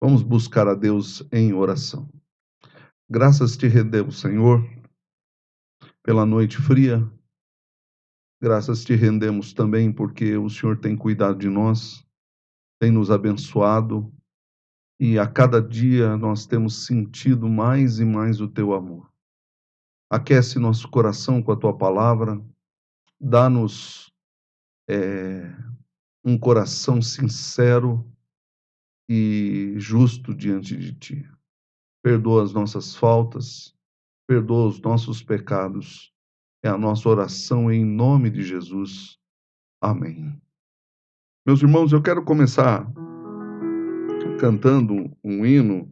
Vamos buscar a Deus em oração. Graças te rendemos, Senhor, pela noite fria. Graças te rendemos também porque o Senhor tem cuidado de nós, tem nos abençoado e a cada dia nós temos sentido mais e mais o teu amor. Aquece nosso coração com a tua palavra, dá-nos um coração sincero e justo diante de ti. Perdoa as nossas faltas, perdoa os nossos pecados. É a nossa oração em nome de Jesus. Amém. Meus irmãos, eu quero começar cantando um hino.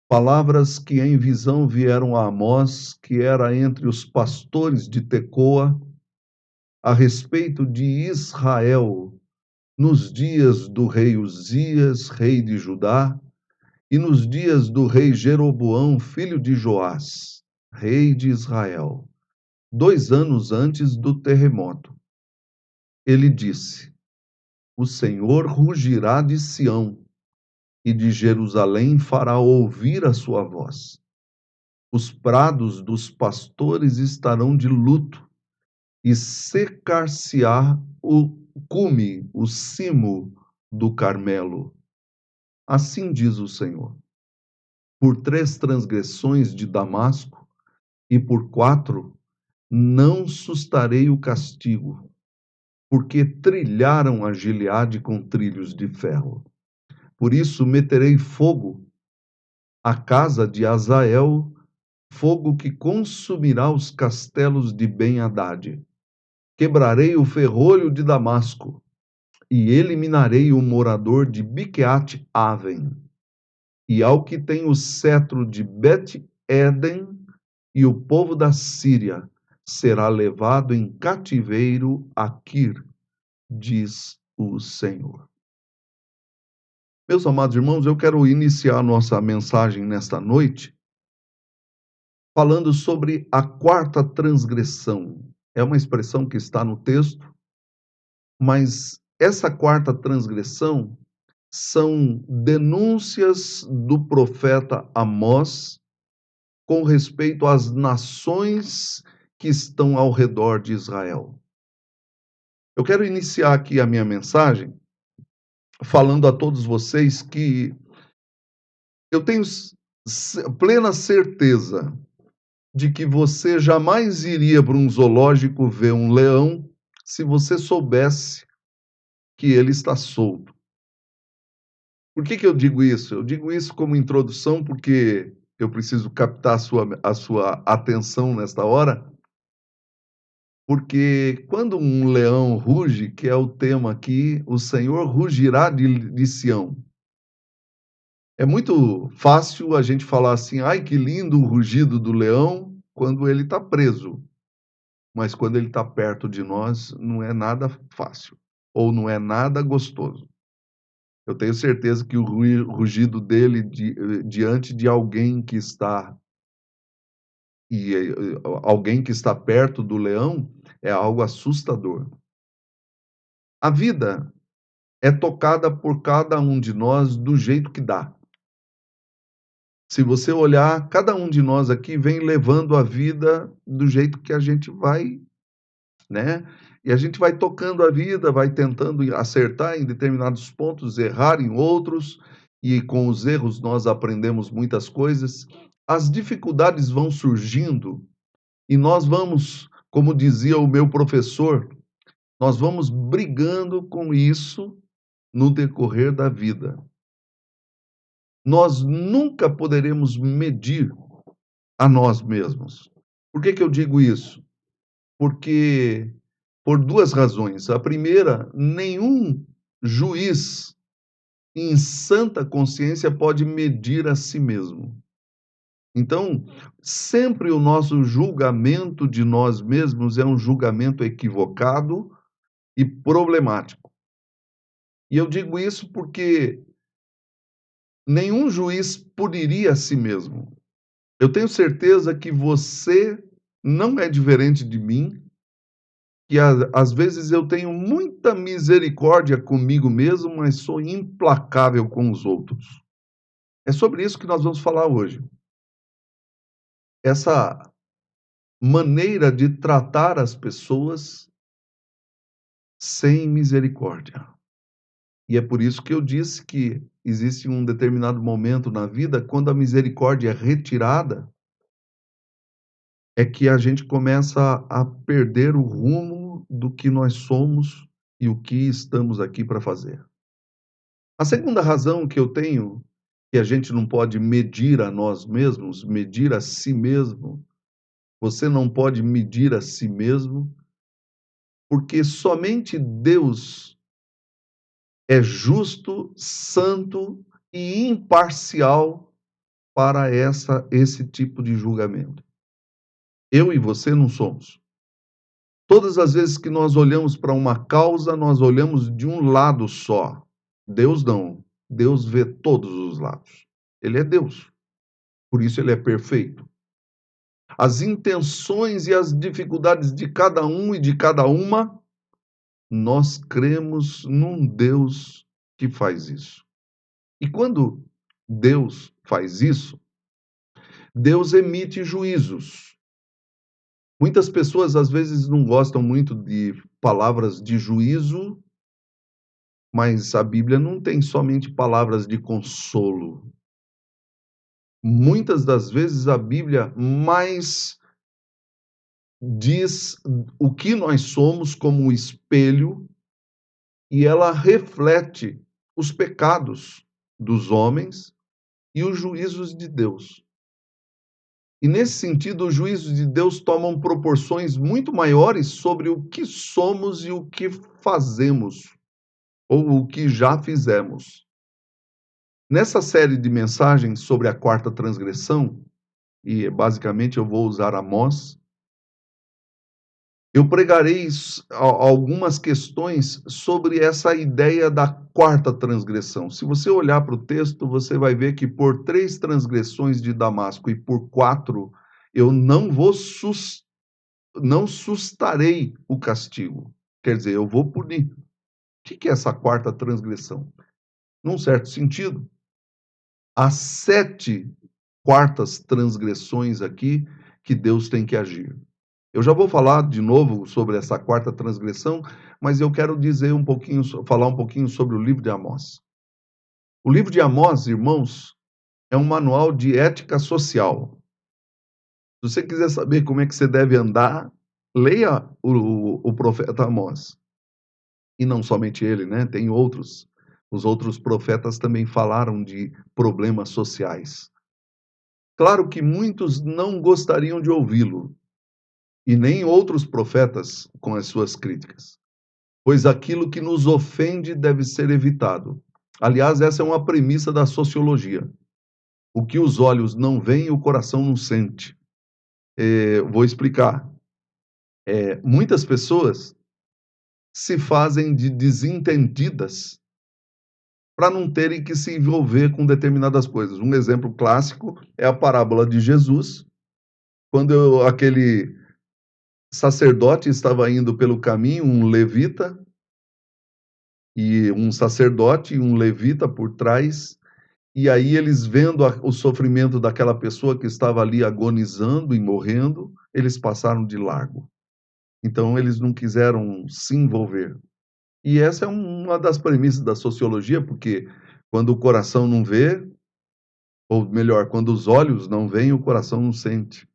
Palavras que em visão vieram a Amós, que era entre os pastores de Tecoa, a respeito de Israel, nos dias do rei Uzias, rei de Judá, e nos dias do rei Jeroboão, filho de Joás, rei de Israel, 2 anos antes do terremoto. Ele disse: O Senhor rugirá de Sião, e de Jerusalém fará ouvir a sua voz. Os prados dos pastores estarão de luto, e secar-se-á o cume, o cimo do Carmelo. Assim diz o Senhor: Por 3 transgressões de Damasco, e por 4 não sustarei o castigo, porque trilharam a Gileade com trilhos de ferro. Por isso meterei fogo à casa de Azael, fogo que consumirá os castelos de Ben-Hadad. Quebrarei o ferrolho de Damasco e eliminarei o morador de Biqueate-Aven. E ao que tem o cetro de Bet-Eden e o povo da Síria será levado em cativeiro a Quir, diz o Senhor. Meus amados irmãos, eu quero iniciar nossa mensagem nesta noite falando sobre a 4ª transgressão. É uma expressão que está no texto, mas essa 4ª transgressão são denúncias do profeta Amós com respeito às nações que estão ao redor de Israel. Eu quero iniciar aqui a minha mensagem falando a todos vocês que eu tenho plena certeza de que você jamais iria para um zoológico ver um leão se você soubesse que ele está solto. Por que eu digo isso? Eu digo isso como introdução porque eu preciso captar a sua atenção nesta hora, porque quando um leão ruge, que é o tema aqui, o Senhor rugirá de Sião. É muito fácil a gente falar assim, ai que lindo o rugido do leão, quando ele está preso. Mas quando ele está perto de nós, não é nada fácil, ou não é nada gostoso. Eu tenho certeza que o rugido dele diante de alguém que está alguém que está perto do leão é algo assustador. A vida é tocada por cada um de nós do jeito que dá. Se você olhar, cada um de nós aqui vem levando a vida do jeito que a gente vai, né? E a gente vai tocando a vida, vai tentando acertar em determinados pontos, errar em outros, e com os erros nós aprendemos muitas coisas. As dificuldades vão surgindo e nós vamos, como dizia o meu professor, nós vamos brigando com isso no decorrer da vida. Nós nunca poderemos medir a nós mesmos. Por que eu digo isso? Porque por 2 razões. A primeira, nenhum juiz em santa consciência pode medir a si mesmo. Então, sempre o nosso julgamento de nós mesmos é um julgamento equivocado e problemático. E eu digo isso porque nenhum juiz puniria a si mesmo. Eu tenho certeza que você não é diferente de mim, que às vezes eu tenho muita misericórdia comigo mesmo, mas sou implacável com os outros. É sobre isso que nós vamos falar hoje. Essa maneira de tratar as pessoas sem misericórdia. E é por isso que eu disse que existe um determinado momento na vida, quando a misericórdia é retirada, é que a gente começa a perder o rumo do que nós somos e o que estamos aqui para fazer. A segunda razão que eu tenho, que a gente não pode medir a nós mesmos, medir a si mesmo, você não pode medir a si mesmo, porque somente Deus é justo, santo e imparcial para esse tipo de julgamento. Eu e você não somos. Todas as vezes que nós olhamos para uma causa, nós olhamos de um lado só. Deus não. Deus vê todos os lados. Ele é Deus. Por isso ele é perfeito. As intenções e as dificuldades de cada um e de cada uma, nós cremos num Deus que faz isso. E quando Deus faz isso, Deus emite juízos. Muitas pessoas às vezes não gostam muito de palavras de juízo, mas a Bíblia não tem somente palavras de consolo. Muitas das vezes a Bíblia mais diz o que nós somos como um espelho e ela reflete os pecados dos homens e os juízos de Deus. E nesse sentido, os juízos de Deus tomam proporções muito maiores sobre o que somos e o que fazemos, ou o que já fizemos. Nessa série de mensagens sobre a quarta transgressão, e basicamente eu vou usar Amós, eu pregarei algumas questões sobre essa ideia da quarta transgressão. Se você olhar para o texto, você vai ver que por 3 transgressões de Damasco e por 4, eu não sustarei o castigo. Quer dizer, eu vou punir. O que é essa quarta transgressão? Num certo sentido, há 7 quartas transgressões aqui que Deus tem que agir. Eu já vou falar de novo sobre essa quarta transgressão, mas eu quero falar um pouquinho sobre o livro de Amós. O livro de Amós, irmãos, é um manual de ética social. Se você quiser saber como é que você deve andar, leia o profeta Amós. E não somente ele, né? Tem outros. Os outros profetas também falaram de problemas sociais. Claro que muitos não gostariam de ouvi-lo, e nem outros profetas com as suas críticas, pois aquilo que nos ofende deve ser evitado. Aliás, essa é uma premissa da sociologia. O que os olhos não veem, o coração não sente. Vou explicar. Muitas pessoas se fazem de desentendidas para não terem que se envolver com determinadas coisas. Um exemplo clássico é a parábola de Jesus, quando aquele sacerdote estava indo pelo caminho, um levita, e um sacerdote e um levita por trás, e aí eles vendo o sofrimento daquela pessoa que estava ali agonizando e morrendo, eles passaram de largo. Então eles não quiseram se envolver. E essa é uma das premissas da sociologia, porque quando o coração não vê, ou melhor, quando os olhos não veem, o coração não sente.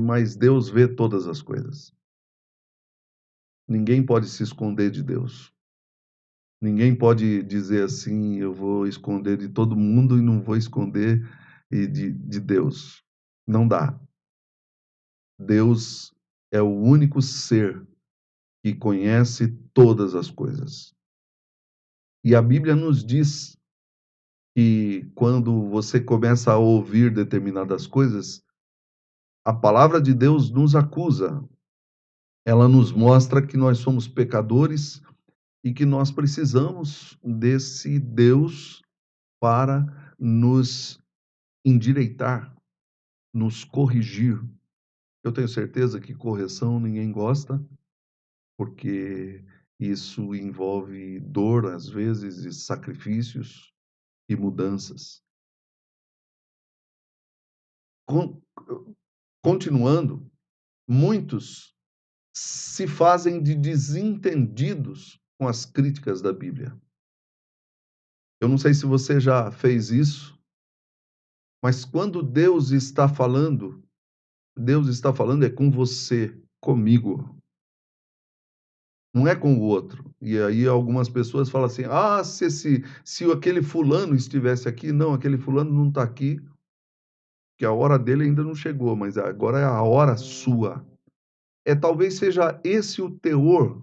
Mas Deus vê todas as coisas. Ninguém pode se esconder de Deus. Ninguém pode dizer assim, eu vou esconder de todo mundo e não vou esconder de Deus. Não dá. Deus é o único ser que conhece todas as coisas. E a Bíblia nos diz que quando você começa a ouvir determinadas coisas, a palavra de Deus nos acusa. ela nos mostra que nós somos pecadores e que nós precisamos desse Deus para nos endireitar, nos corrigir. Eu tenho certeza que correção ninguém gosta, porque isso envolve dor, às vezes, e sacrifícios e mudanças. Con Continuando, muitos se fazem de desentendidos com as críticas da Bíblia. Eu não sei se você já fez isso, mas quando Deus está falando é com você, comigo, não é com o outro. E aí algumas pessoas falam assim: "Ah, se aquele fulano estivesse aqui", não, aquele fulano não está aqui, que a hora dele ainda não chegou, mas agora é a hora sua. Talvez seja esse o teor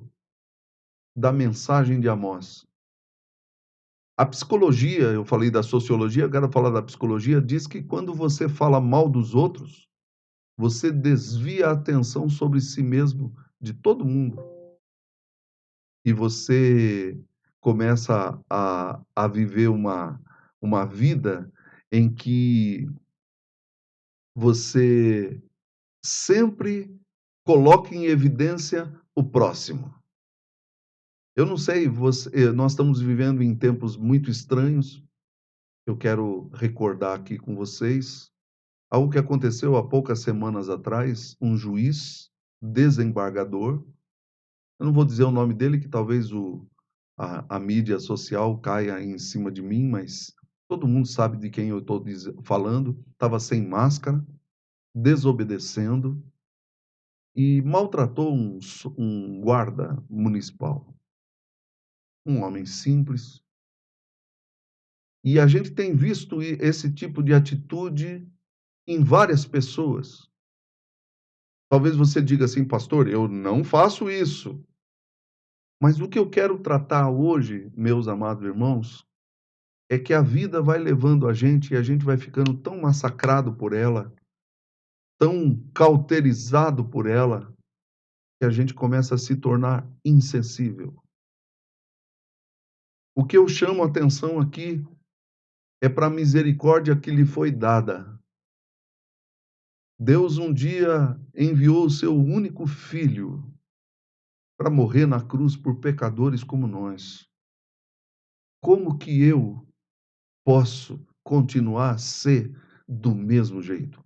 da mensagem de Amós. A psicologia, eu falei da sociologia, agora falar da psicologia, diz que quando você fala mal dos outros, você desvia a atenção sobre si mesmo, de todo mundo, e você começa a viver uma vida em que você sempre coloca em evidência o próximo. Eu não sei, nós estamos vivendo em tempos muito estranhos. Eu quero recordar aqui com vocês algo que aconteceu há poucas semanas atrás. Um juiz desembargador, eu não vou dizer o nome dele, que talvez a mídia social caia em cima de mim, mas todo mundo sabe de quem eu estou falando. Estava sem máscara, desobedecendo e maltratou um guarda municipal, um homem simples. E a gente tem visto esse tipo de atitude em várias pessoas. Talvez você diga assim: "Pastor, eu não faço isso". Mas o que eu quero tratar hoje, meus amados irmãos, é que a vida vai levando a gente e a gente vai ficando tão massacrado por ela, tão cauterizado por ela, que a gente começa a se tornar insensível. O que eu chamo a atenção aqui é para a misericórdia que lhe foi dada. Deus um dia enviou o seu único filho para morrer na cruz por pecadores como nós. Como que eu posso continuar a ser do mesmo jeito?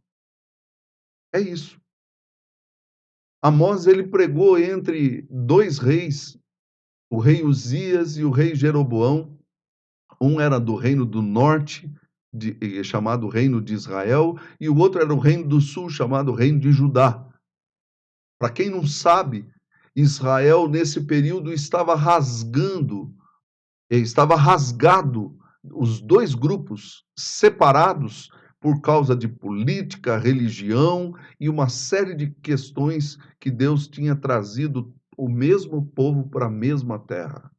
É isso. Amós, ele pregou entre dois reis, o rei Uzias e o rei Jeroboão. Um era do reino do norte, chamado Reino de Israel, e o outro era o reino do sul, chamado Reino de Judá. Para quem não sabe, Israel, nesse período, estava rasgado, os dois grupos separados por causa de política, religião e uma série de questões que Deus tinha trazido o mesmo povo para a mesma terra.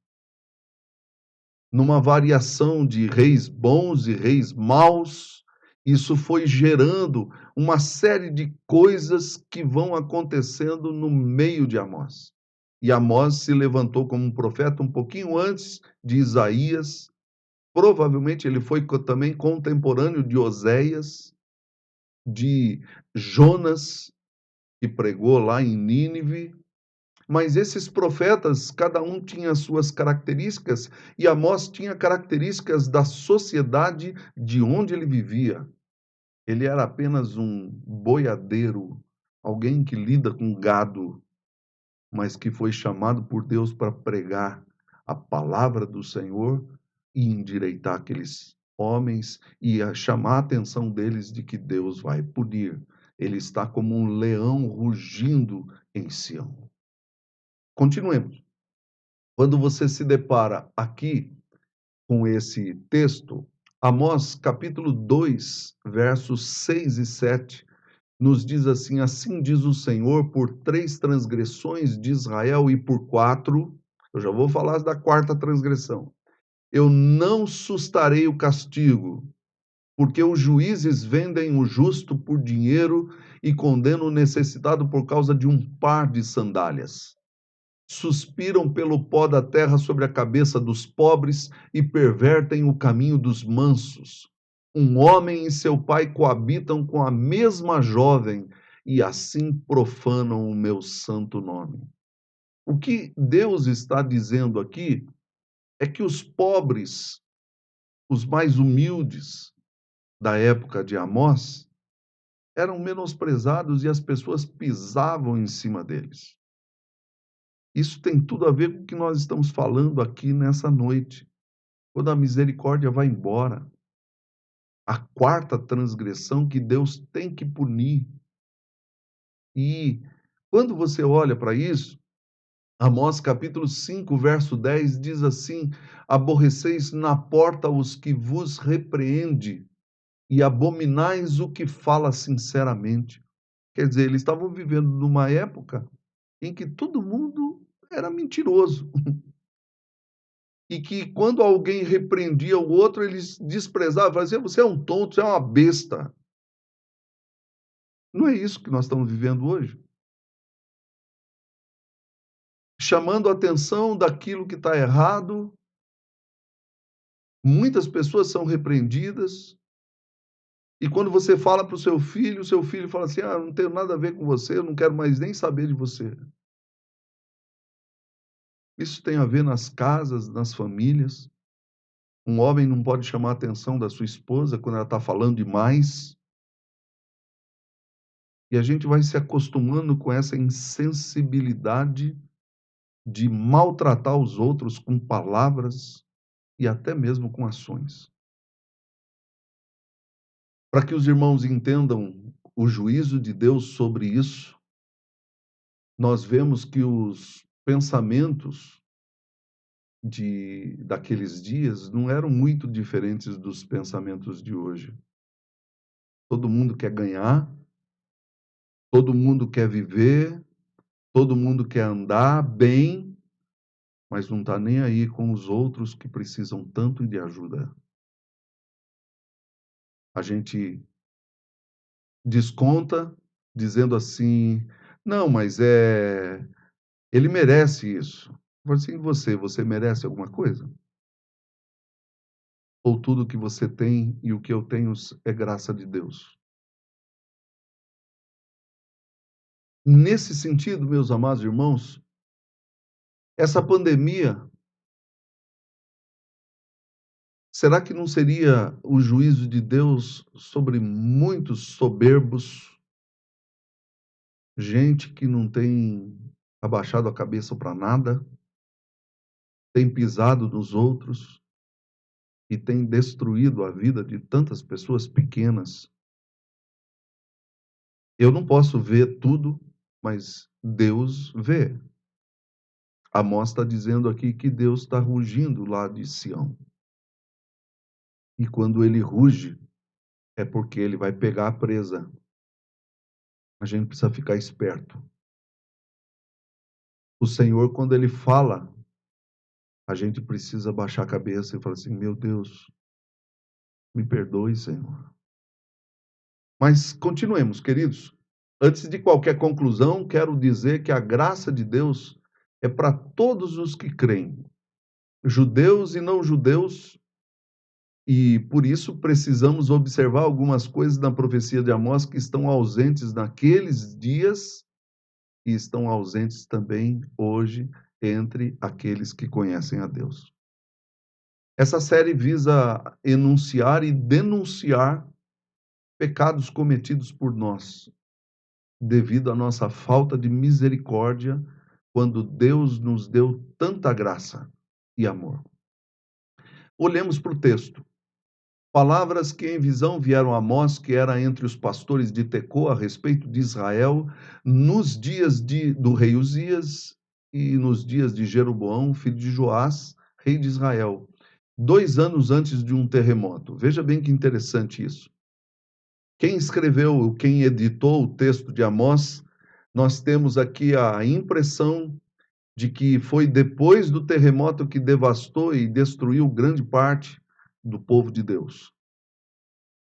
Numa variação de reis bons e reis maus, isso foi gerando uma série de coisas que vão acontecendo no meio de Amós. E Amós se levantou como um profeta um pouquinho antes de Isaías. Provavelmente ele foi também contemporâneo de Oséias, de Jonas, que pregou lá em Nínive. Mas esses profetas, cada um tinha suas características, e Amós tinha características da sociedade de onde ele vivia. Ele era apenas um boiadeiro, alguém que lida com gado, mas que foi chamado por Deus para pregar a palavra do Senhor e endireitar aqueles homens e a chamar a atenção deles de que Deus vai punir. Ele está como um leão rugindo em Sião. Continuemos. Quando você se depara aqui com esse texto, Amós capítulo 2, versos 6 e 7, nos diz assim: assim diz o Senhor, por 3 transgressões de Israel e por 4, eu já vou falar da quarta transgressão, eu não sustarei o castigo, porque os juízes vendem o justo por dinheiro e condena o necessitado por causa de um par de sandálias. Suspiram pelo pó da terra sobre a cabeça dos pobres e pervertem o caminho dos mansos. Um homem e seu pai coabitam com a mesma jovem e assim profanam o meu santo nome. O que Deus está dizendo aqui é que os pobres, os mais humildes da época de Amós, eram menosprezados e as pessoas pisavam em cima deles. Isso tem tudo a ver com o que nós estamos falando aqui nessa noite. Quando a misericórdia vai embora, a quarta transgressão que Deus tem que punir. E quando você olha para isso, Amós capítulo 5, verso 10 diz assim: aborreceis na porta os que vos repreende e abominais o que fala sinceramente. Quer dizer, eles estavam vivendo numa época em que todo mundo era mentiroso. E que quando alguém repreendia o outro, eles desprezavam, faziam, você é um tonto, você é uma besta. Não é isso que nós estamos vivendo hoje? Chamando a atenção daquilo que está errado. Muitas pessoas são repreendidas. E quando você fala para o seu filho fala assim: ah, não tenho nada a ver com você, eu não quero mais nem saber de você. Isso tem a ver nas casas, nas famílias. Um homem não pode chamar a atenção da sua esposa quando ela está falando demais. E a gente vai se acostumando com essa insensibilidade de maltratar os outros com palavras e até mesmo com ações. Para que os irmãos entendam o juízo de Deus sobre isso, nós vemos que os pensamentos daqueles dias não eram muito diferentes dos pensamentos de hoje. Todo mundo quer ganhar, todo mundo quer viver, todo mundo quer andar bem, mas não está nem aí com os outros que precisam tanto de ajuda. A gente desconta dizendo assim: não, mas ele merece isso. Eu falo assim: você merece alguma coisa? Ou tudo que você tem e o que eu tenho é graça de Deus? Nesse sentido, meus amados irmãos, essa pandemia, será que não seria o juízo de Deus sobre muitos soberbos, gente que não tem abaixado a cabeça para nada, tem pisado nos outros e tem destruído a vida de tantas pessoas pequenas? Eu não posso ver tudo, mas Deus vê. Amós está dizendo aqui que Deus está rugindo lá de Sião. E quando ele ruge, é porque ele vai pegar a presa. A gente precisa ficar esperto. O Senhor, quando ele fala, a gente precisa baixar a cabeça e falar assim: meu Deus, me perdoe, Senhor. Mas continuemos, queridos. Antes de qualquer conclusão, quero dizer que a graça de Deus é para todos os que creem, judeus e não judeus, e por isso precisamos observar algumas coisas na profecia de Amós que estão ausentes naqueles dias e estão ausentes também hoje entre aqueles que conhecem a Deus. Essa série visa enunciar e denunciar pecados cometidos por nós, devido à nossa falta de misericórdia, quando Deus nos deu tanta graça e amor. Olhemos para o texto. Palavras que em visão vieram a Amós, que era entre os pastores de Tecoa, a respeito de Israel, nos dias do rei Uzias e nos dias de Jeroboão, filho de Joás, rei de Israel, 2 anos antes de um terremoto. Veja bem que interessante isso. Quem escreveu, quem editou o texto de Amós, nós temos aqui a impressão de que foi depois do terremoto que devastou e destruiu grande parte do povo de Deus.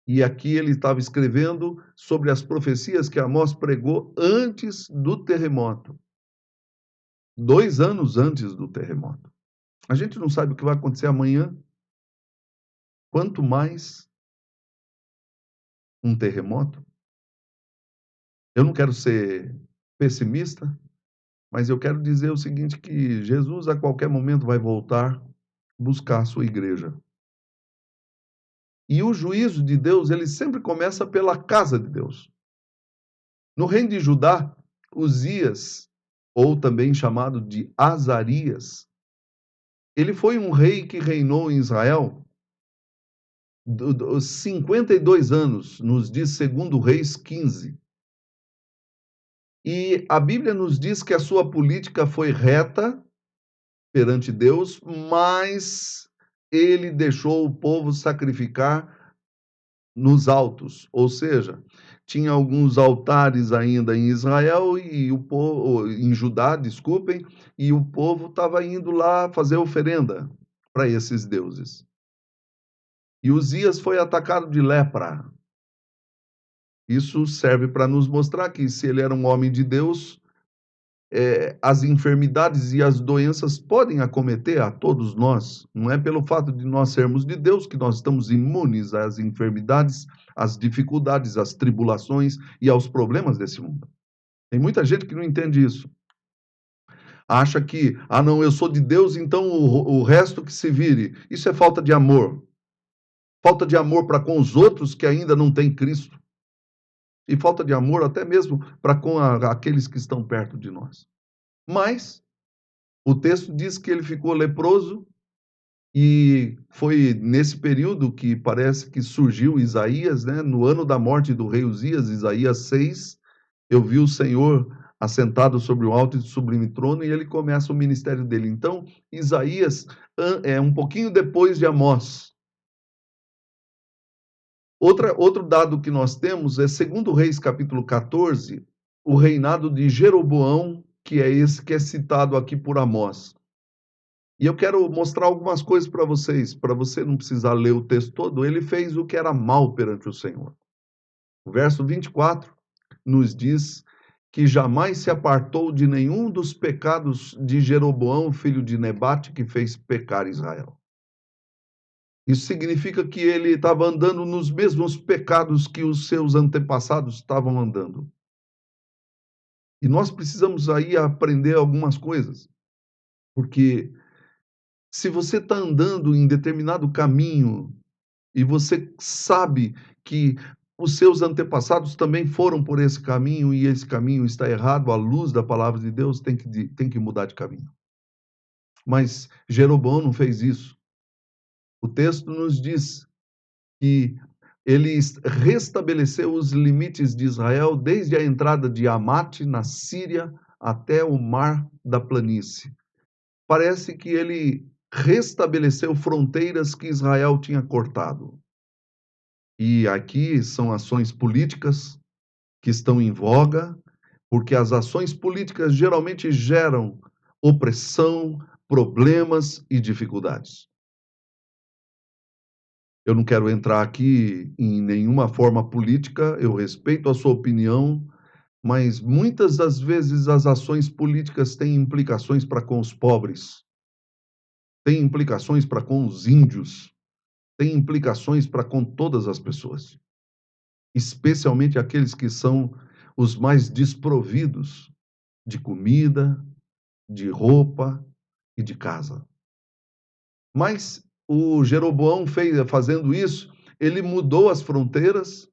E aqui ele estava escrevendo sobre as profecias que Amós pregou antes do terremoto, 2 anos antes do terremoto. A gente não sabe o que vai acontecer amanhã, quanto mais um terremoto. Eu não quero ser pessimista, mas eu quero dizer o seguinte, que Jesus a qualquer momento vai voltar buscar a sua igreja. E o juízo de Deus, ele sempre começa pela casa de Deus. No reino de Judá, Uzias, ou também chamado de Azarias, ele foi um rei que reinou em Israel 52 anos, nos diz segundo Reis 15. E a Bíblia nos diz que a sua política foi reta perante Deus, mas ele deixou o povo sacrificar nos altos, ou seja, tinha alguns altares ainda em Israel e o povo, em Judá, desculpem, e o povo estava indo lá fazer oferenda para esses deuses. E Uzias foi atacado de lepra. Isso serve para nos mostrar que, se ele era um homem de Deus, as enfermidades e as doenças podem acometer a todos nós. Não é pelo fato de nós sermos de Deus que nós estamos imunes às enfermidades, às dificuldades, às tribulações e aos problemas desse mundo. Tem muita gente que não entende isso. Acha que, não, eu sou de Deus, então o resto que se vire. Isso é falta de amor. Falta de amor para com os outros que ainda não têm Cristo. E falta de amor até mesmo para com aqueles que estão perto de nós. Mas o texto diz que ele ficou leproso e foi nesse período que parece que surgiu Isaías, né? No ano da morte do rei Uzias, Isaías 6, eu vi o Senhor assentado sobre o alto e sublime trono, e ele começa o ministério dele. Então, Isaías é um pouquinho depois de Amós. Outro dado que nós temos é, segundo Reis, capítulo 14, o reinado de Jeroboão, que é esse que é citado aqui por Amós. E eu quero mostrar algumas coisas para você não precisar ler o texto todo. Ele fez o que era mal perante o Senhor. O verso 24 nos diz que jamais se apartou de nenhum dos pecados de Jeroboão, filho de Nebate, que fez pecar Israel. Isso significa que ele estava andando nos mesmos pecados que os seus antepassados estavam andando. E nós precisamos aí aprender algumas coisas, porque se você está andando em determinado caminho e você sabe que os seus antepassados também foram por esse caminho e esse caminho está errado, à luz da palavra de Deus, tem que mudar de caminho. Mas Jeroboão não fez isso. O texto nos diz que ele restabeleceu os limites de Israel desde a entrada de Amate, na Síria, até o mar da planície. Parece que ele restabeleceu fronteiras que Israel tinha cortado. E aqui são ações políticas que estão em voga, porque as ações políticas geralmente geram opressão, problemas e dificuldades. Eu não quero entrar aqui em nenhuma forma política, eu respeito a sua opinião, mas muitas das vezes as ações políticas têm implicações para com os pobres, têm implicações para com os índios, têm implicações para com todas as pessoas, especialmente aqueles que são os mais desprovidos de comida, de roupa e de casa. Mas o Jeroboão fazendo isso, ele mudou as fronteiras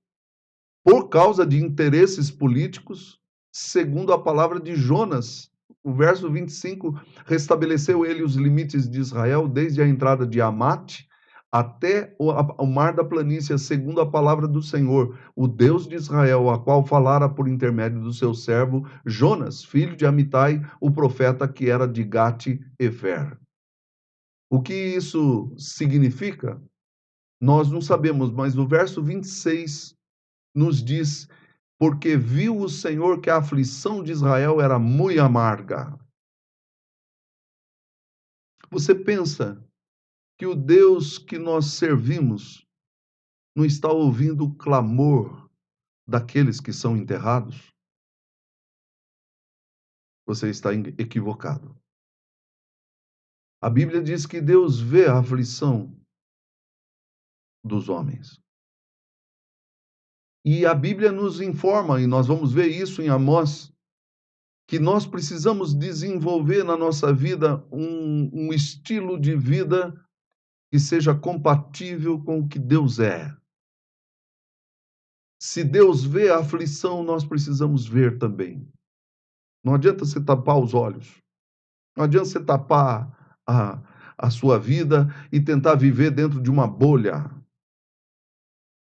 por causa de interesses políticos, segundo a palavra de Jonas. O verso 25, restabeleceu ele os limites de Israel, desde a entrada de Amate até o mar da planície, segundo a palavra do Senhor, o Deus de Israel, a qual falara por intermédio do seu servo Jonas, filho de Amitai, o profeta que era de Gate-Hefer. O que isso significa? Nós não sabemos, mas no verso 26 nos diz: porque viu o Senhor que a aflição de Israel era muito amarga. Você pensa que o Deus que nós servimos não está ouvindo o clamor daqueles que são enterrados, você está equivocado. A Bíblia diz que Deus vê a aflição dos homens. E a Bíblia nos informa, e nós vamos ver isso em Amós, que nós precisamos desenvolver na nossa vida um estilo de vida que seja compatível com o que Deus é. Se Deus vê a aflição, nós precisamos ver também. Não adianta você tapar os olhos. Não adianta você tapar a sua vida e tentar viver dentro de uma bolha.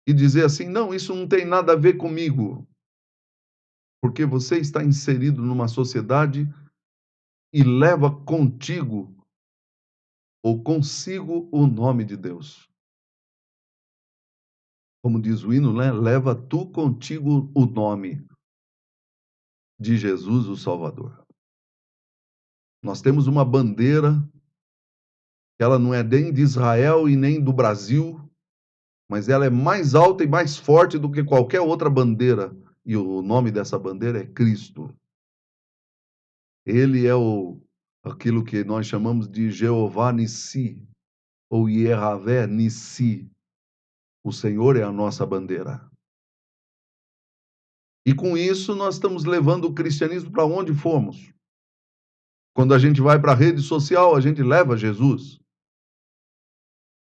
E dizer assim, não, isso não tem nada a ver comigo. Porque você está inserido numa sociedade e leva contigo ou consigo o nome de Deus. Como diz o hino, né? Leva tu contigo o nome de Jesus, o Salvador. Nós temos uma bandeira, ela não é nem de Israel e nem do Brasil, mas ela é mais alta e mais forte do que qualquer outra bandeira. E o nome dessa bandeira é Cristo. Ele é aquilo que nós chamamos de Jeová Nissi, ou Yeravé Nissi. O Senhor é a nossa bandeira. E com isso nós estamos levando o cristianismo para onde formos. Quando a gente vai para a rede social, a gente leva Jesus.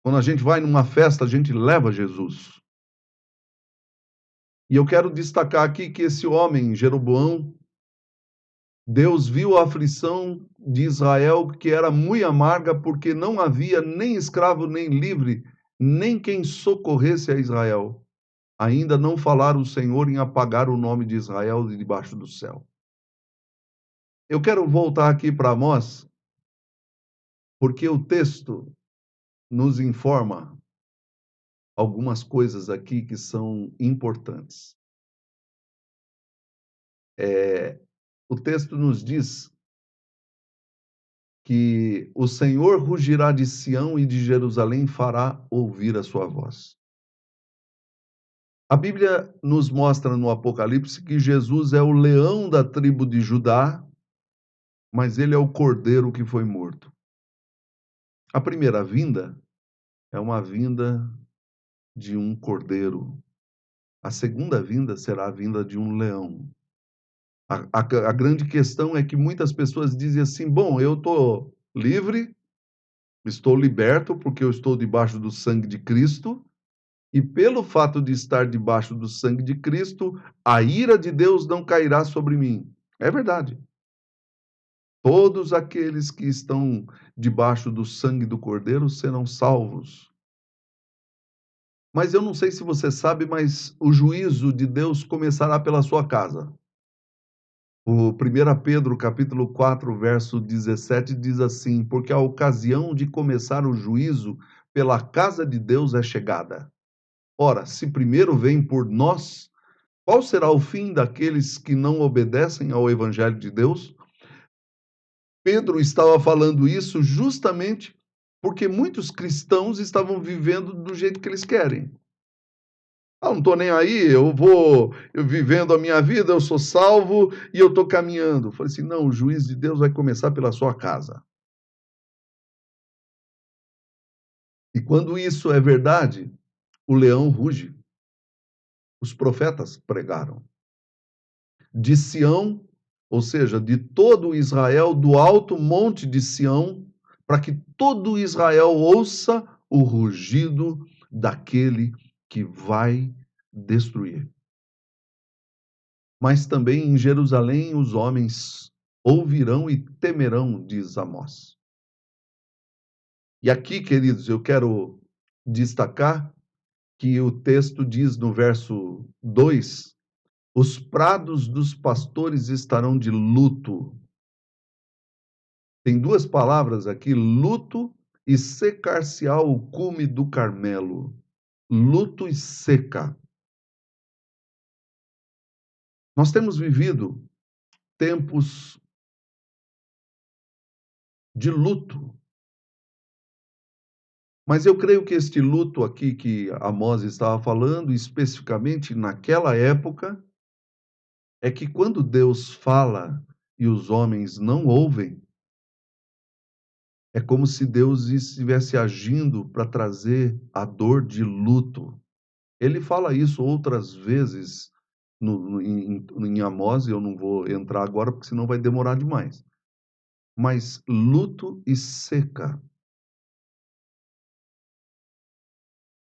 Quando a gente vai numa festa, a gente leva Jesus. E eu quero destacar aqui que esse homem, Jeroboão, Deus viu a aflição de Israel, que era muito amarga, porque não havia nem escravo, nem livre, nem quem socorresse a Israel. Ainda não falaram o Senhor em apagar o nome de Israel de debaixo do céu. Eu quero voltar aqui para Amós, porque o texto nos informa algumas coisas aqui que são importantes. O texto nos diz que o Senhor rugirá de Sião e de Jerusalém fará ouvir a sua voz. A Bíblia nos mostra no Apocalipse que Jesus é o leão da tribo de Judá, mas ele é o cordeiro que foi morto. A primeira vinda é uma vinda de um cordeiro. A segunda vinda será a vinda de um leão. A grande questão é que muitas pessoas dizem assim: bom, eu estou livre, estou liberto porque eu estou debaixo do sangue de Cristo, e pelo fato de estar debaixo do sangue de Cristo, a ira de Deus não cairá sobre mim. É verdade. Todos aqueles que estão debaixo do sangue do Cordeiro serão salvos. Mas eu não sei se você sabe, mas o juízo de Deus começará pela sua casa. O 1 Pedro, capítulo 4, verso 17, diz assim: porque a ocasião de começar o juízo pela casa de Deus é chegada. Ora, se primeiro vem por nós, qual será o fim daqueles que não obedecem ao evangelho de Deus? Pedro estava falando isso justamente porque muitos cristãos estavam vivendo do jeito que eles querem. Ah, não estou nem aí, eu vivendo a minha vida, eu sou salvo e eu estou caminhando. Eu falei assim, não, o juízo de Deus vai começar pela sua casa. E quando isso é verdade, o leão ruge. Os profetas pregaram. De Sião, ou seja, de todo Israel, do alto monte de Sião, para que todo Israel ouça o rugido daquele que vai destruir. Mas também em Jerusalém os homens ouvirão e temerão, diz Amós. E aqui, queridos, eu quero destacar que o texto diz no verso 2: os prados dos pastores estarão de luto. Tem duas palavras aqui, luto e secar-se-á o cume do Carmelo. Luto e seca. Nós temos vivido tempos de luto. Mas eu creio que este luto aqui que Amós estava falando, especificamente naquela época, é que quando Deus fala e os homens não ouvem, é como se Deus estivesse agindo para trazer a dor de luto. Ele fala isso outras vezes em Amós, e eu não vou entrar agora, porque senão vai demorar demais. Mas luto e seca.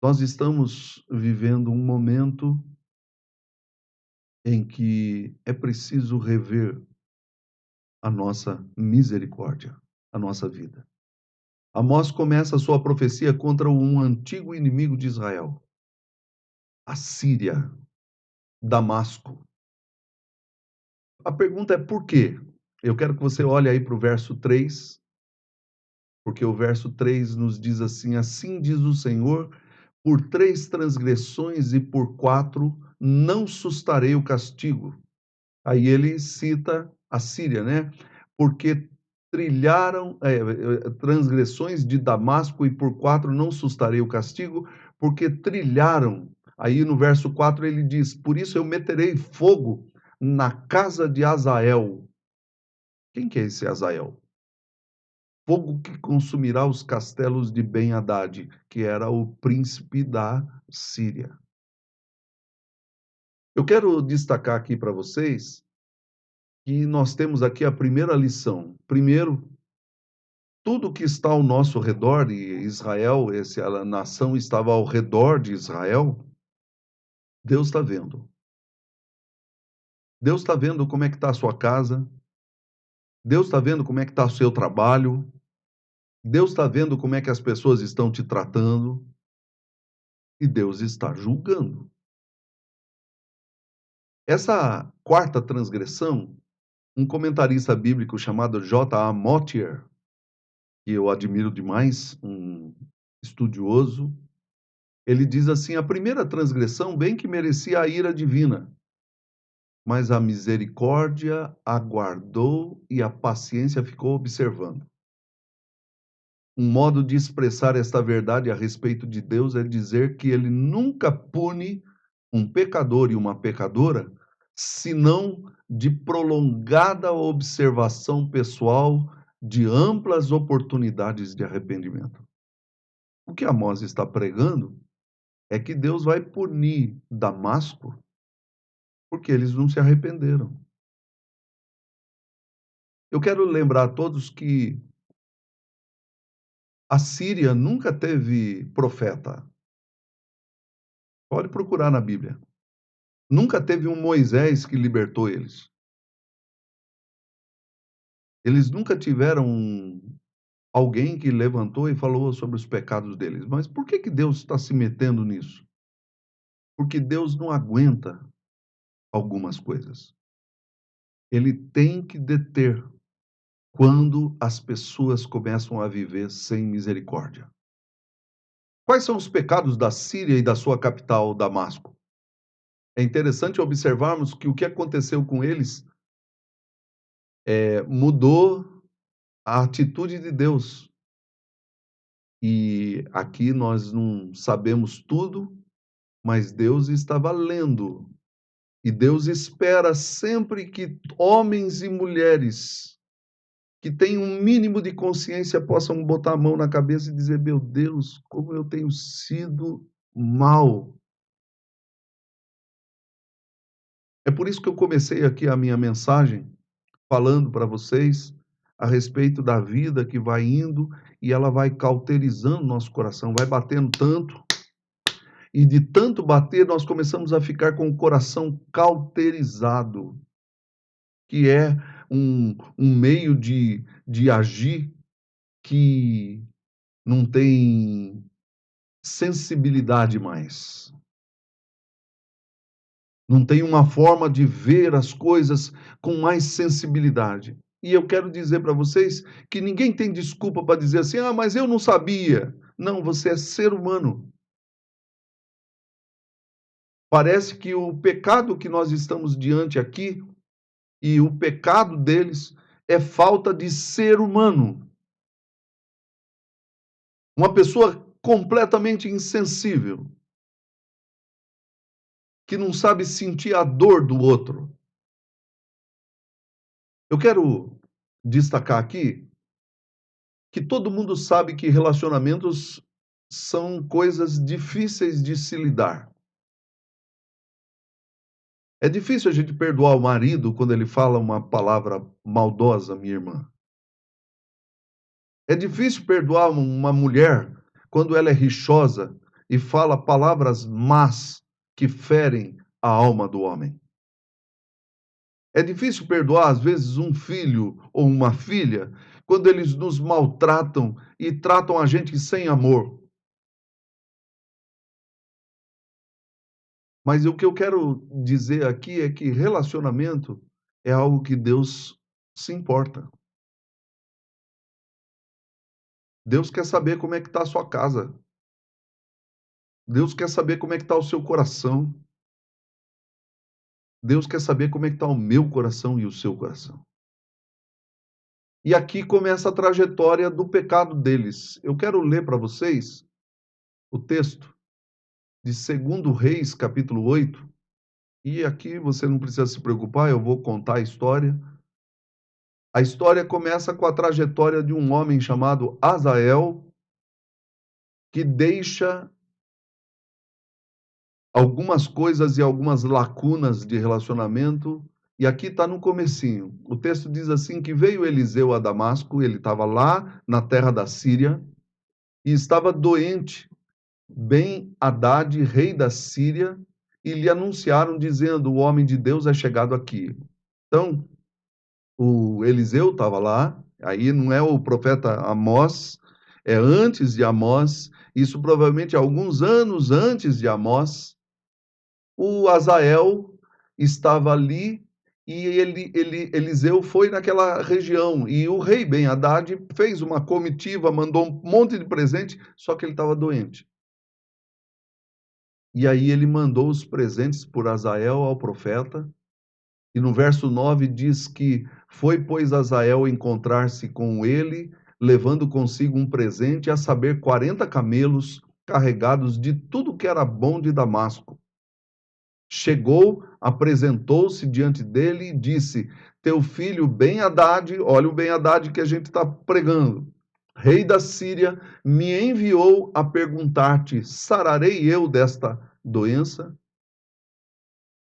Nós estamos vivendo um momento em que é preciso rever a nossa misericórdia, a nossa vida. Amós começa a sua profecia contra um antigo inimigo de Israel, a Síria, Damasco. A pergunta é por quê? Eu quero que você olhe aí para o verso 3, porque o verso 3 nos diz assim: assim diz o Senhor, por 3 transgressões e por 4 não sustarei o castigo. Aí ele cita a Síria, né? Porque trilharam transgressões de Damasco e por 4 não sustarei o castigo, porque trilharam. Aí no verso 4 ele diz: por isso eu meterei fogo na casa de Azael. Quem que é esse Azael? Fogo que consumirá os castelos de Ben-Hadad, que era o príncipe da Síria. Eu quero destacar aqui para vocês que nós temos aqui a primeira lição. Primeiro, tudo que está ao nosso redor, e Israel, a nação estava ao redor de Israel, Deus está vendo. Deus está vendo como é que está a sua casa, Deus está vendo como é que está o seu trabalho, Deus está vendo como é que as pessoas estão te tratando, e Deus está julgando. Essa quarta transgressão, um comentarista bíblico chamado J.A. Motyer, que eu admiro demais, um estudioso, ele diz assim: a primeira transgressão bem que merecia a ira divina, mas a misericórdia aguardou e a paciência ficou observando. Um modo de expressar esta verdade a respeito de Deus é dizer que ele nunca pune um pecador e uma pecadora, senão de prolongada observação pessoal de amplas oportunidades de arrependimento. O que Amós está pregando é que Deus vai punir Damasco porque eles não se arrependeram. Eu quero lembrar a todos que a Síria nunca teve profeta. Pode procurar na Bíblia. Nunca teve um Moisés que libertou eles. Eles nunca tiveram alguém que levantou e falou sobre os pecados deles. Mas por que Deus está se metendo nisso? Porque Deus não aguenta algumas coisas. Ele tem que deter quando as pessoas começam a viver sem misericórdia. Quais são os pecados da Síria e da sua capital, Damasco? É interessante observarmos que o que aconteceu com eles mudou a atitude de Deus. E aqui nós não sabemos tudo, mas Deus estava lendo. E Deus espera sempre que homens e mulheres que têm um mínimo de consciência possam botar a mão na cabeça e dizer: meu Deus, como eu tenho sido mal. É por isso que eu comecei aqui a minha mensagem falando para vocês a respeito da vida que vai indo e ela vai cauterizando nosso coração, vai batendo tanto, e de tanto bater nós começamos a ficar com o coração cauterizado, que é um meio de agir que não tem sensibilidade mais. Não tem uma forma de ver as coisas com mais sensibilidade. E eu quero dizer para vocês que ninguém tem desculpa para dizer assim: ah, mas eu não sabia. Não, você é ser humano. Parece que o pecado que nós estamos diante aqui e o pecado deles é falta de ser humano. Uma pessoa completamente insensível, que não sabe sentir a dor do outro. Eu quero destacar aqui que todo mundo sabe que relacionamentos são coisas difíceis de se lidar. É difícil a gente perdoar o marido quando ele fala uma palavra maldosa, minha irmã. É difícil perdoar uma mulher quando ela é rixosa e fala palavras más que ferem a alma do homem. É difícil perdoar, às vezes, um filho ou uma filha quando eles nos maltratam e tratam a gente sem amor. Mas o que eu quero dizer aqui é que relacionamento é algo que Deus se importa. Deus quer saber como é que está a sua casa. Deus quer saber como é que está o seu coração. Deus quer saber como é que está o meu coração e o seu coração. E aqui começa a trajetória do pecado deles. Eu quero ler para vocês o texto de 2 Reis, capítulo 8. E aqui você não precisa se preocupar, eu vou contar a história. A história começa com a trajetória de um homem chamado Azael, que deixa algumas coisas e algumas lacunas de relacionamento, e aqui está no comecinho. O texto diz assim, que veio Eliseu a Damasco, ele estava lá na terra da Síria, e estava doente, Ben-Hadad, rei da Síria, e lhe anunciaram, dizendo, o homem de Deus é chegado aqui. Então, o Eliseu estava lá, aí não é o profeta Amós, é antes de Amós, isso provavelmente alguns anos antes de Amós. O Azael estava ali e Eliseu foi naquela região. E o rei Ben-Hadad fez uma comitiva, mandou um monte de presente, só que ele estava doente. E aí ele mandou os presentes por Azael ao profeta. E no verso 9 diz que foi, pois, Azael encontrar-se com ele, levando consigo um presente, a saber, 40 camelos carregados de tudo que era bom de Damasco. Chegou, apresentou-se diante dele e disse, teu filho Ben-Hadad, olha o Ben-Hadad que a gente está pregando, rei da Síria, me enviou a perguntar-te, sararei eu desta doença?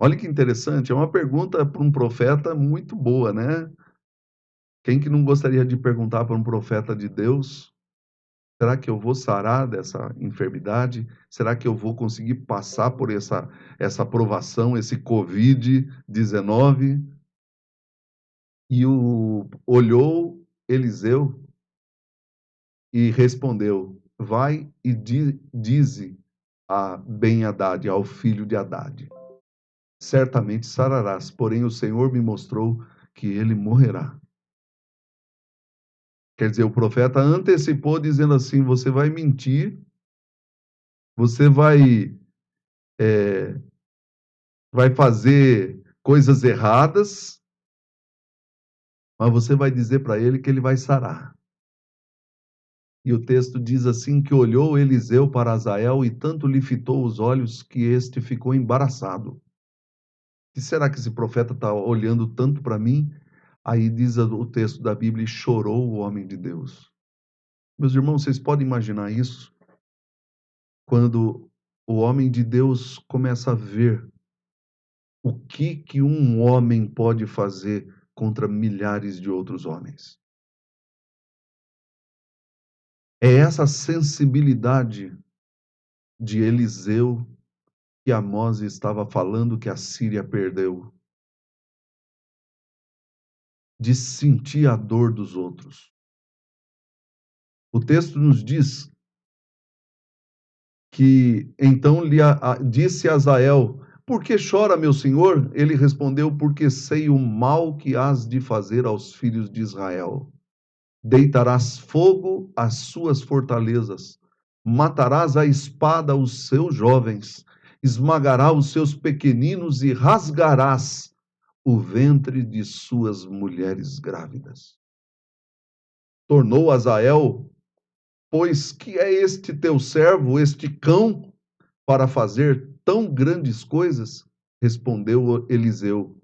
Olha que interessante, é uma pergunta para um profeta muito boa, né? Quem que não gostaria de perguntar para um profeta de Deus? Será que eu vou sarar dessa enfermidade? Será que eu vou conseguir passar por essa provação, esse Covid-19? E olhou Eliseu e respondeu, vai e dize a Ben-Hadad, ao filho de Hadad, certamente sararás, porém o Senhor me mostrou que ele morrerá. Quer dizer, o profeta antecipou dizendo assim, você vai mentir, você vai fazer coisas erradas, mas você vai dizer para ele que ele vai sarar. E o texto diz assim, que olhou Eliseu para Azael e tanto lhe fitou os olhos que este ficou embaraçado. O que será que esse profeta está olhando tanto para mim? Aí diz o texto da Bíblia, e chorou o homem de Deus. Meus irmãos, vocês podem imaginar isso? Quando o homem de Deus começa a ver o que um homem pode fazer contra milhares de outros homens. É essa sensibilidade de Eliseu que Amós estava falando que a Síria perdeu, de sentir a dor dos outros. O texto nos diz que então disse a Azael, por que chora, meu senhor? Ele respondeu, porque sei o mal que hás de fazer aos filhos de Israel. Deitarás fogo às suas fortalezas, matarás à espada os seus jovens, esmagará os seus pequeninos e rasgarás o ventre de suas mulheres grávidas. Tornou Azael Pois que é este teu servo, este cão, para fazer tão grandes coisas? Respondeu Eliseu: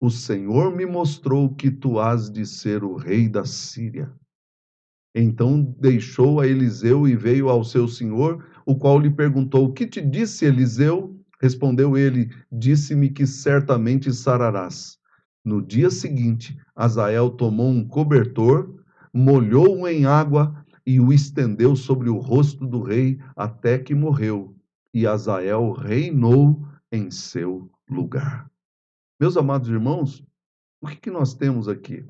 o Senhor me mostrou que tu has de ser o rei da Síria. Então deixou a Eliseu e veio ao seu senhor, o qual lhe perguntou: o que te disse Eliseu? Respondeu ele: disse-me que certamente sararás. No dia seguinte, Azael tomou um cobertor, molhou-o em água e o estendeu sobre o rosto do rei até que morreu. E Azael reinou em seu lugar. Meus amados irmãos, o que nós temos aqui?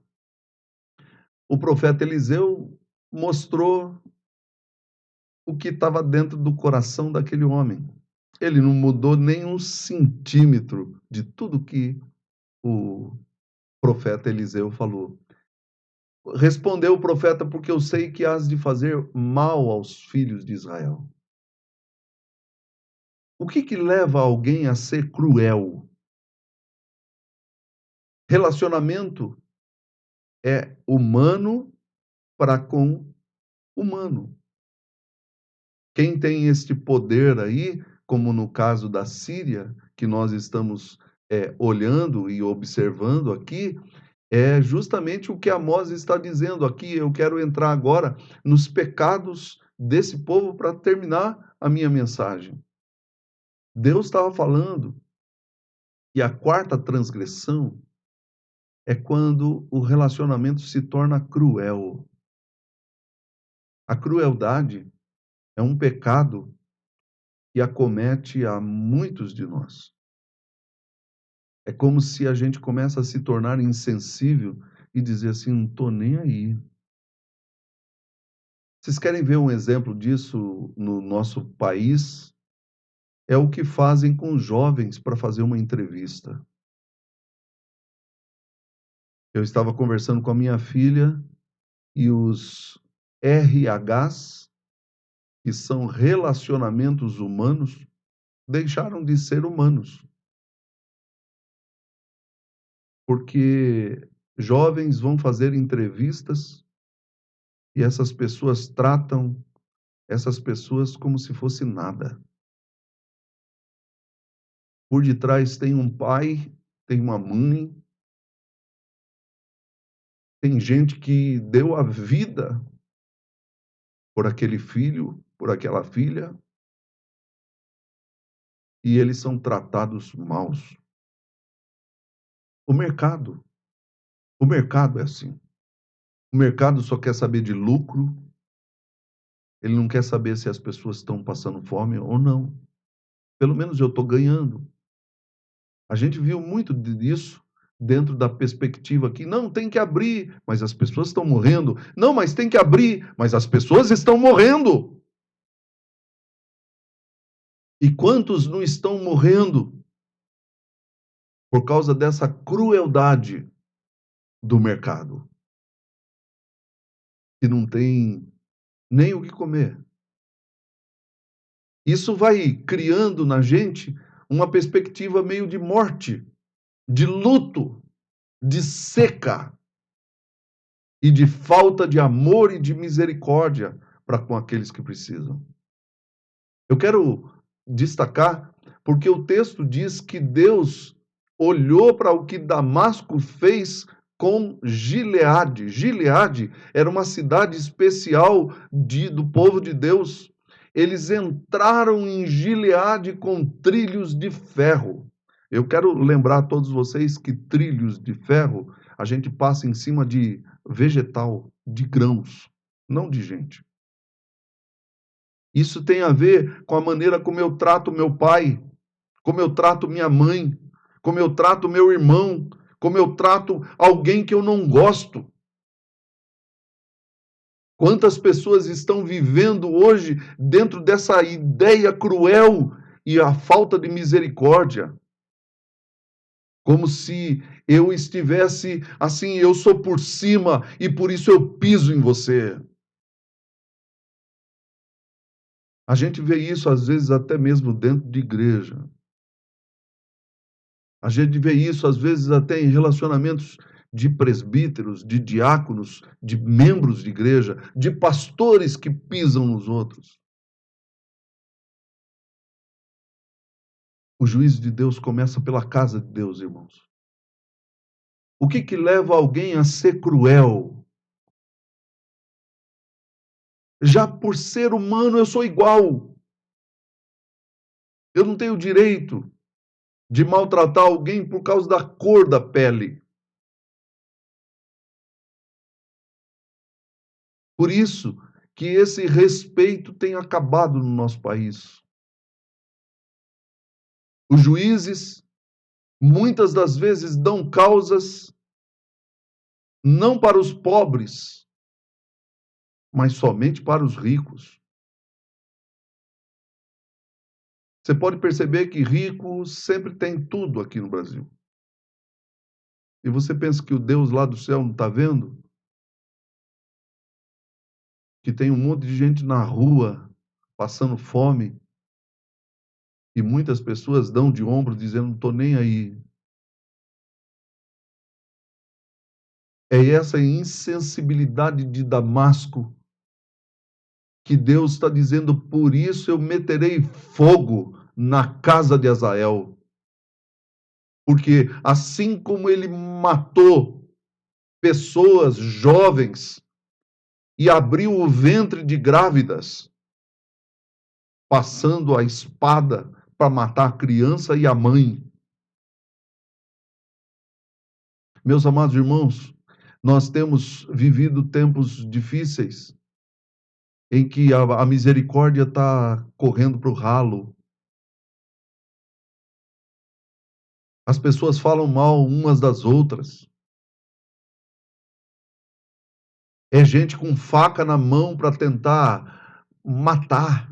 O profeta Eliseu mostrou o que estava dentro do coração daquele homem. Ele não mudou nem um centímetro de tudo que o profeta Eliseu falou. Respondeu o profeta: porque eu sei que has de fazer mal aos filhos de Israel. O que leva alguém a ser cruel? Relacionamento é humano para com humano. Quem tem este poder aí, como no caso da Síria, que nós estamos olhando e observando aqui, é justamente o que Amós está dizendo aqui. Eu quero entrar agora nos pecados desse povo para terminar a minha mensagem. Deus estava falando, e a quarta transgressão é quando o relacionamento se torna cruel. A crueldade é um pecado que acomete a muitos de nós. É como se a gente começa a se tornar insensível e dizer assim: não estou nem aí. Vocês querem ver um exemplo disso no nosso país? É o que fazem com os jovens para fazer uma entrevista. Eu estava conversando com a minha filha e os RHs, que são relacionamentos humanos, deixaram de ser humanos. Porque jovens vão fazer entrevistas e essas pessoas tratam essas pessoas como se fosse nada. Por detrás tem um pai, tem uma mãe, tem gente que deu a vida por aquele filho, por aquela filha, e eles são tratados maus. O mercado é assim. O mercado só quer saber de lucro, ele não quer saber se as pessoas estão passando fome ou não. Pelo menos eu estou ganhando. A gente viu muito disso dentro da perspectiva que não tem que abrir, mas as pessoas estão morrendo. Não, mas tem que abrir, mas as pessoas estão morrendo. E quantos não estão morrendo por causa dessa crueldade do mercado? Que não tem nem o que comer. Isso vai criando na gente uma perspectiva meio de morte, de luto, de seca e de falta de amor e de misericórdia para com aqueles que precisam. Eu quero destacar porque o texto diz que Deus olhou para o que Damasco fez com Gileade. Gileade era uma cidade especial do povo de Deus. Eles entraram em Gileade com trilhos de ferro. Eu quero lembrar a todos vocês que trilhos de ferro a gente passa em cima de vegetal, de grãos, não de gente. Isso tem a ver com a maneira como eu trato meu pai, como eu trato minha mãe, como eu trato meu irmão, como eu trato alguém que eu não gosto. Quantas pessoas estão vivendo hoje dentro dessa ideia cruel e a falta de misericórdia? Como se eu estivesse assim, eu sou por cima e por isso eu piso em você. A gente vê isso às vezes até mesmo dentro de igreja. A gente vê isso às vezes até em relacionamentos de presbíteros, de diáconos, de membros de igreja, de pastores que pisam nos outros. O juízo de Deus começa pela casa de Deus, irmãos. O que leva alguém a ser cruel? Já por ser humano, eu sou igual. Eu não tenho direito de maltratar alguém por causa da cor da pele. Por isso que esse respeito tem acabado no nosso país. Os juízes, muitas das vezes, dão causas não para os pobres, mas somente para os ricos. Você pode perceber que rico sempre tem tudo aqui no Brasil. E você pensa que o Deus lá do céu não está vendo? Que tem um monte de gente na rua passando fome e muitas pessoas dão de ombro dizendo: não estou nem aí. É essa insensibilidade de Damasco que Deus está dizendo: por isso eu meterei fogo na casa de Azael. Porque assim como ele matou pessoas jovens e abriu o ventre de grávidas, passando a espada para matar a criança e a mãe. Meus amados irmãos, nós temos vivido tempos difíceis em que a misericórdia está correndo para o ralo. As pessoas falam mal umas das outras. É gente com faca na mão para tentar matar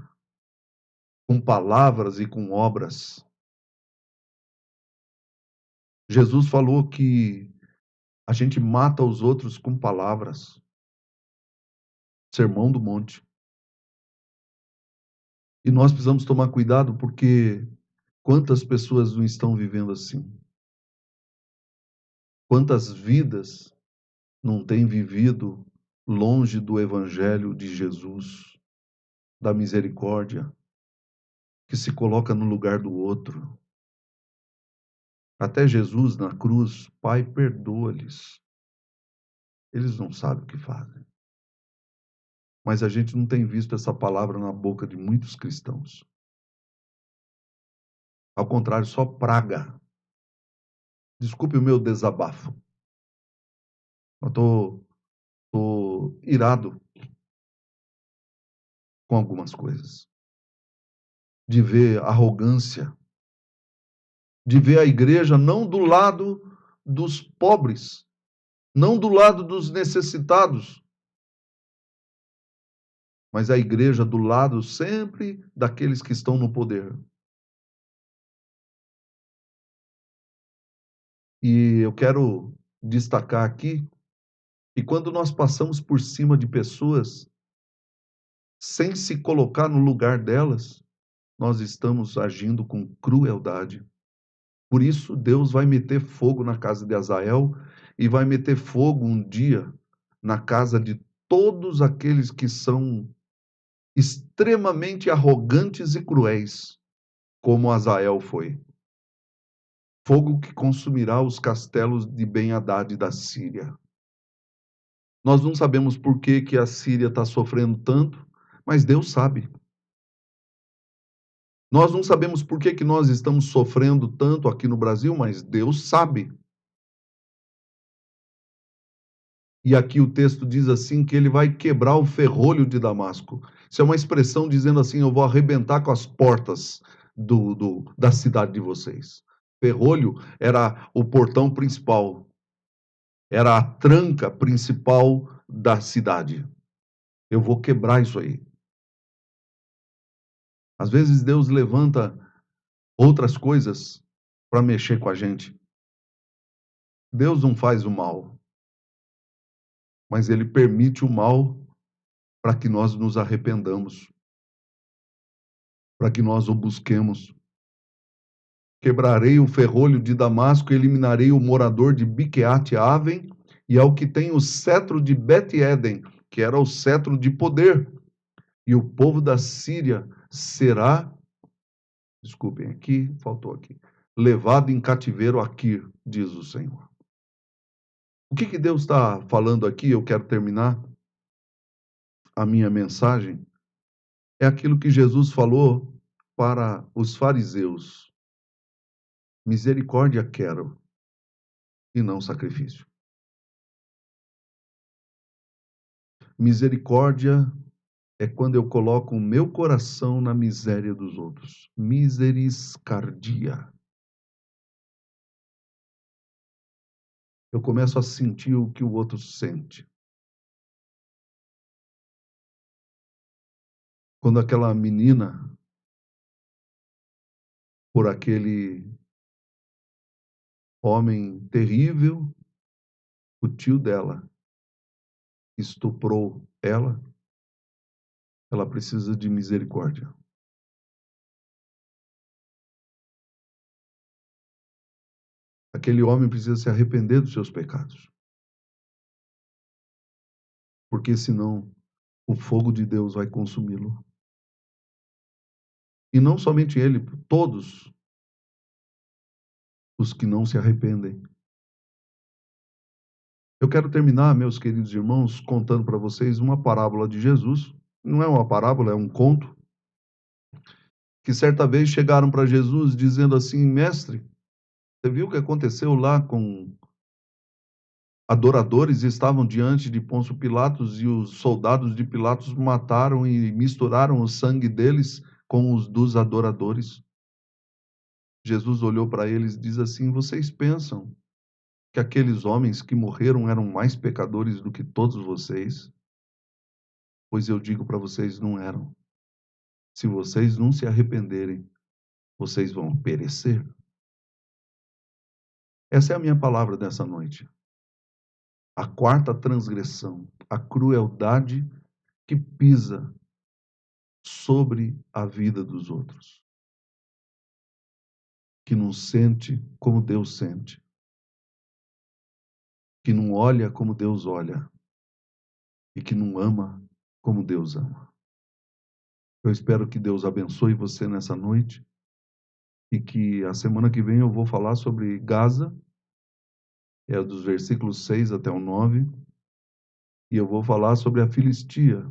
com palavras e com obras. Jesus falou que a gente mata os outros com palavras. Sermão do Monte. E nós precisamos tomar cuidado porque quantas pessoas não estão vivendo assim? Quantas vidas não têm vivido longe do Evangelho de Jesus, da misericórdia, que se coloca no lugar do outro? Até Jesus na cruz: Pai, perdoa-lhes. Eles não sabem o que fazem. Mas a gente não tem visto essa palavra na boca de muitos cristãos. Ao contrário, só praga. Desculpe o meu desabafo. Eu tô irado com algumas coisas. De ver arrogância, de ver a igreja não do lado dos pobres, não do lado dos necessitados, mas a igreja do lado sempre daqueles que estão no poder. E eu quero destacar aqui que quando nós passamos por cima de pessoas sem se colocar no lugar delas, nós estamos agindo com crueldade. Por isso, Deus vai meter fogo na casa de Azael e vai meter fogo um dia na casa de todos aqueles que são extremamente arrogantes e cruéis, como Azael foi. Fogo que consumirá os castelos de Ben-Hadad da Síria. Nós não sabemos por que a Síria está sofrendo tanto, mas Deus sabe. Nós não sabemos por que nós estamos sofrendo tanto aqui no Brasil, mas Deus sabe. E aqui o texto diz assim que ele vai quebrar o ferrolho de Damasco. Isso é uma expressão dizendo assim: eu vou arrebentar com as portas da cidade de vocês. Ferrolho era o portão principal, era a tranca principal da cidade. Eu vou quebrar isso aí. Às vezes Deus levanta outras coisas para mexer com a gente. Deus não faz o mal, mas ele permite o mal para que nós nos arrependamos, para que nós o busquemos. Quebrarei o ferrolho de Damasco, eliminarei o morador de Biqueate-Aven, e ao que tem o cetro de Bet-Eden, que era o cetro de poder. E o povo da Síria será, desculpem aqui, faltou aqui, levado em cativeiro a Quir, diz o Senhor. O que Deus está falando aqui? Eu quero terminar a minha mensagem. É aquilo que Jesus falou para os fariseus: misericórdia quero e não sacrifício. Misericórdia é quando eu coloco o meu coração na miséria dos outros. Miseriscardia. Eu começo a sentir o que o outro sente. Quando aquela menina, por aquele homem terrível, o tio dela, estuprou ela precisa de misericórdia. Aquele homem precisa se arrepender dos seus pecados. Porque senão o fogo de Deus vai consumi-lo. E não somente ele, todos os que não se arrependem. Eu quero terminar, meus queridos irmãos, contando para vocês uma parábola de Jesus. Não é uma parábola, é um conto. Que certa vez chegaram para Jesus dizendo assim: mestre, você viu o que aconteceu lá com adoradores? Estavam diante de Pôncio Pilatos e os soldados de Pilatos mataram e misturaram o sangue deles com os dos adoradores. Jesus olhou para eles e diz assim: vocês pensam que aqueles homens que morreram eram mais pecadores do que todos vocês? Pois eu digo para vocês, não eram. Se vocês não se arrependerem, vocês vão perecer. Essa é a minha palavra dessa noite. A quarta transgressão, a crueldade que pisa sobre a vida dos outros, que não sente como Deus sente, que não olha como Deus olha e que não ama como Deus ama. Eu espero que Deus abençoe você nessa noite e que a semana que vem eu vou falar sobre Gaza, é dos versículos 6 até o 9, e eu vou falar sobre a Filistia,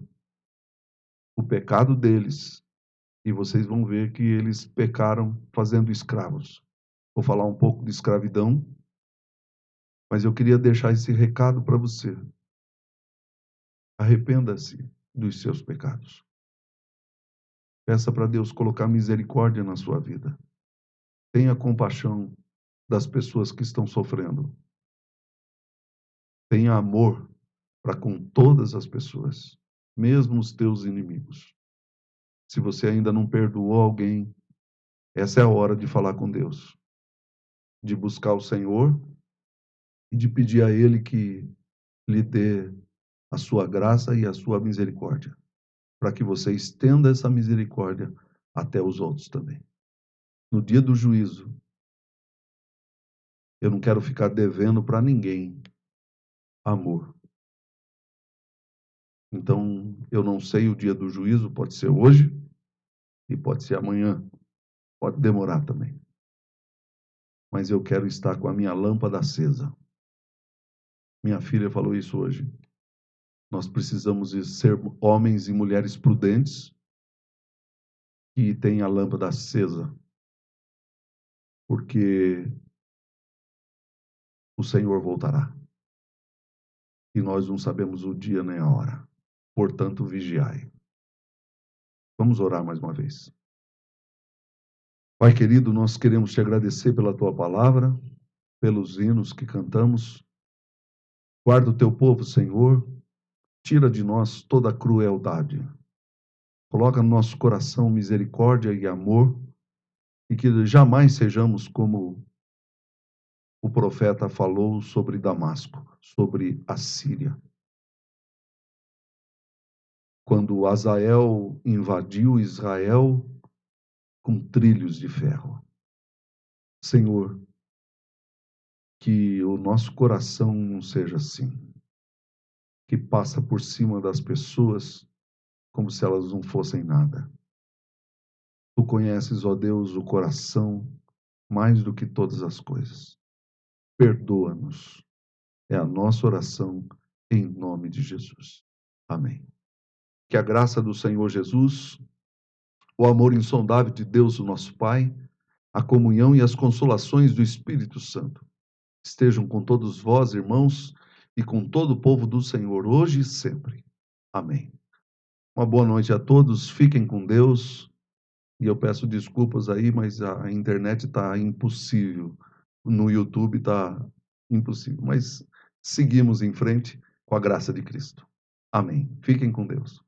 o pecado deles, e vocês vão ver que eles pecaram fazendo escravos. Vou falar um pouco de escravidão, mas eu queria deixar esse recado para você. Arrependa-se dos seus pecados. Peça para Deus colocar misericórdia na sua vida. Tenha compaixão das pessoas que estão sofrendo. Tenha amor para com todas as pessoas, mesmo os teus inimigos. Se você ainda não perdoou alguém, essa é a hora de falar com Deus, de buscar o Senhor e de pedir a Ele que lhe dê a sua graça e a sua misericórdia, para que você estenda essa misericórdia até os outros também. No dia do juízo, eu não quero ficar devendo para ninguém amor. Então, eu não sei o dia do juízo, pode ser hoje e pode ser amanhã, pode demorar também. Mas eu quero estar com a minha lâmpada acesa. Minha filha falou isso hoje. Nós precisamos ser homens e mulheres prudentes que têm a lâmpada acesa, porque o Senhor voltará. E nós não sabemos o dia nem a hora. Portanto, vigiai. Vamos orar mais uma vez. Pai querido, nós queremos te agradecer pela tua palavra, pelos hinos que cantamos. Guarda o teu povo, Senhor. Tira de nós toda a crueldade. Coloca no nosso coração misericórdia e amor, e que jamais sejamos como o profeta falou sobre Damasco, sobre a Síria. Quando Hazael invadiu Israel com trilhos de ferro. Senhor, que o nosso coração não seja assim, que passa por cima das pessoas como se elas não fossem nada. Tu conheces, ó Deus, o coração mais do que todas as coisas. Perdoa-nos. É a nossa oração em nome de Jesus. Amém. Que a graça do Senhor Jesus, o amor insondável de Deus, o nosso Pai, a comunhão e as consolações do Espírito Santo estejam com todos vós, irmãos, e com todo o povo do Senhor, hoje e sempre. Amém. Uma boa noite a todos, fiquem com Deus, e eu peço desculpas aí, mas a internet está impossível, no YouTube está impossível, mas seguimos em frente com a graça de Cristo. Amém. Fiquem com Deus.